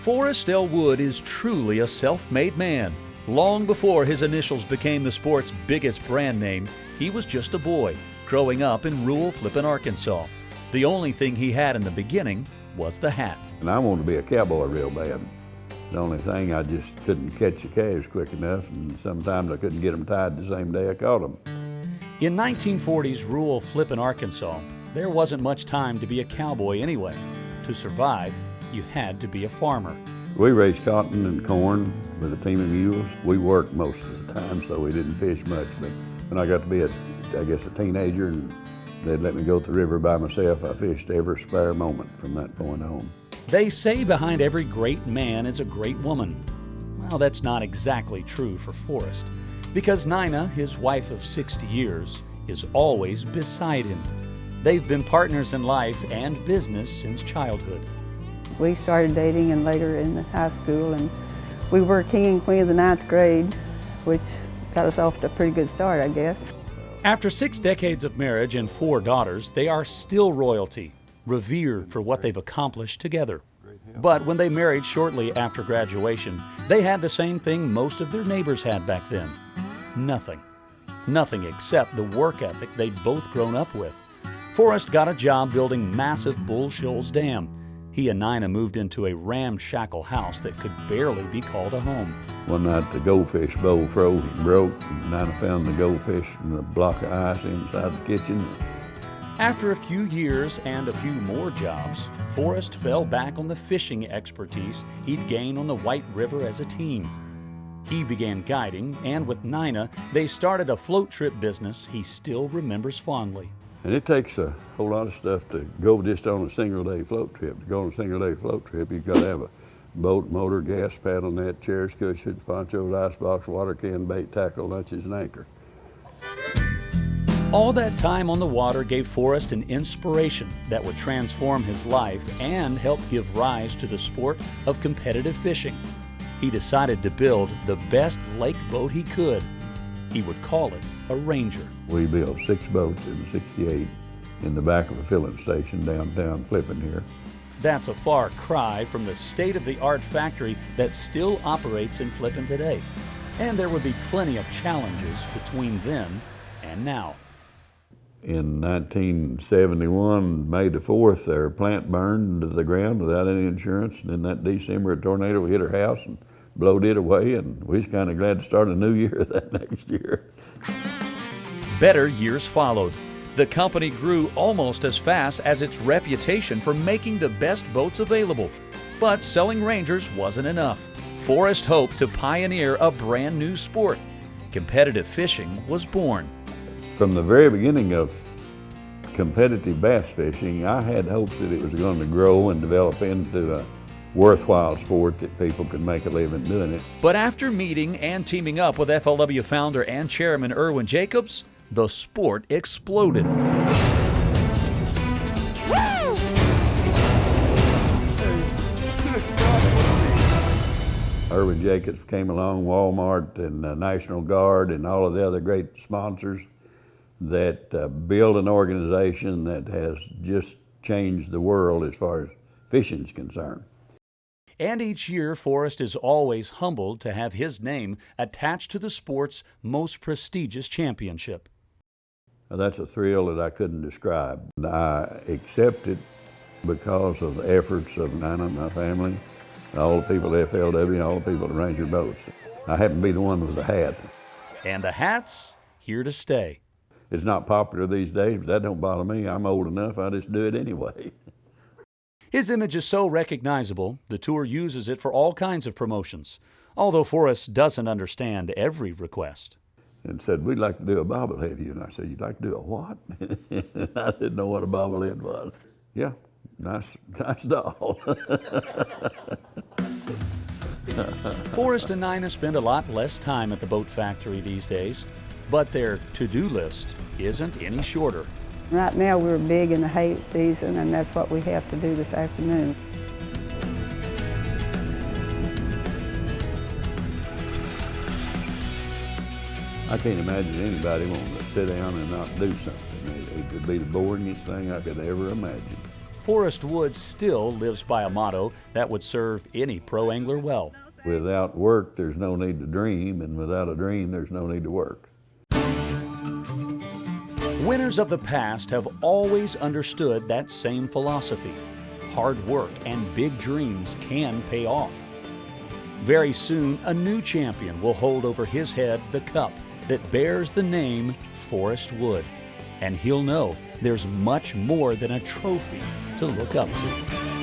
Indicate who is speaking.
Speaker 1: Forrest L. Wood is truly a self-made man. Long before his initials became the sport's biggest brand name, he was just a boy, growing up in rural Flippin, Arkansas. The only thing he had in the beginning was the hat.
Speaker 2: And I wanted to be a cowboy real bad. The only thing, I just couldn't catch the calves quick enough, and sometimes I couldn't get them tied the same day I caught them.
Speaker 1: In 1940s rural Flippin, Arkansas, there wasn't much time to be a cowboy anyway. To survive, you had to be a farmer.
Speaker 2: We raised cotton and corn with a team of mules. We worked most of the time, so we didn't fish much. But when I got to be a teenager, and they'd let me go to the river by myself, I fished every spare moment from that point on.
Speaker 1: They say behind every great man is a great woman. Well, that's not exactly true for Forrest, because Nina, his wife of 60 years, is always beside him. They've been partners in life and business since childhood.
Speaker 3: We started dating and later in high school, and we were king and queen of the 9th grade, which got us off to a pretty good start, I guess.
Speaker 1: After 6 decades of marriage and 4 daughters, they are still royalty, revered for what they've accomplished together. But when they married shortly after graduation, they had the same thing most of their neighbors had back then. Nothing. Nothing except the work ethic they'd both grown up with. Forrest got a job building massive Bull Shoals Dam. He and Nina moved into a ramshackle house that could barely be called a home.
Speaker 2: One night the goldfish bowl froze and broke, and Nina found the goldfish in a block of ice inside the kitchen.
Speaker 1: After a few years and a few more jobs, Forrest fell back on the fishing expertise he'd gained on the White River as a teen. He began guiding, and with Nina, they started a float trip business he still remembers fondly.
Speaker 2: And it takes a whole lot of stuff to go just on a single-day float trip. To go on a single-day float trip, you've got to have a boat, motor, gas paddle, net, chairs, cushions, ponchos, icebox, water can, bait, tackle, lunches, and anchor.
Speaker 1: All that time on the water gave Forrest an inspiration that would transform his life and help give rise to the sport of competitive fishing. He decided to build the best lake boat he could. He would call it a Ranger.
Speaker 2: We built 6 boats in '68 in the back of a filling station downtown Flippin here.
Speaker 1: That's a far cry from the state-of-the-art factory that still operates in Flippin today. And there would be plenty of challenges between then and now.
Speaker 2: In 1971, May the 4th, our plant burned to the ground without any insurance. And in that December, a tornado hit our house and blowed it away, and we was kind of glad to start a new year that next year.
Speaker 1: Better years followed. The company grew almost as fast as its reputation for making the best boats available. But selling Rangers wasn't enough. Forrest hoped to pioneer a brand new sport. Competitive fishing was born.
Speaker 2: From the very beginning of competitive bass fishing, I had hopes that it was going to grow and develop into a worthwhile sport that people could make a living doing it.
Speaker 1: But after meeting and teaming up with FLW founder and chairman Irwin Jacobs, the sport exploded.
Speaker 2: Irwin Jacobs came along, Walmart and National Guard and all of the other great sponsors that build an organization that has just changed the world as far as fishing is concerned.
Speaker 1: And each year, Forrest is always humbled to have his name attached to the sport's most prestigious championship.
Speaker 2: Now, that's a thrill that I couldn't describe. I accept it because of the efforts of Nina and my family, all the people at FLW, and all the people at Ranger Boats. I happen to be the one with the hat.
Speaker 1: And the hat's here to stay.
Speaker 2: It's not popular these days, but that don't bother me. I'm old enough, I just do it anyway.
Speaker 1: His image is so recognizable, the tour uses it for all kinds of promotions, although Forrest doesn't understand every request.
Speaker 2: And said, we'd like to do a bobblehead here. And I said, you'd like to do a what? I didn't know what a bobblehead was. Yeah, nice doll.
Speaker 1: Forrest and Nina spend a lot less time at the boat factory these days, but their to-do list isn't any shorter.
Speaker 3: Right now we're big in the hay season, and that's what we have to do this afternoon.
Speaker 2: I can't imagine anybody wanting to sit down and not do something. It would be the boringest thing I could ever imagine.
Speaker 1: Forrest Wood still lives by a motto that would serve any pro angler well.
Speaker 2: Without work, there's no need to dream, and without a dream, there's no need to work.
Speaker 1: Winners of the past have always understood that same philosophy. Hard work and big dreams can pay off. Very soon, a new champion will hold over his head the cup that bears the name Forrest Wood. And he'll know there's much more than a trophy to look up to.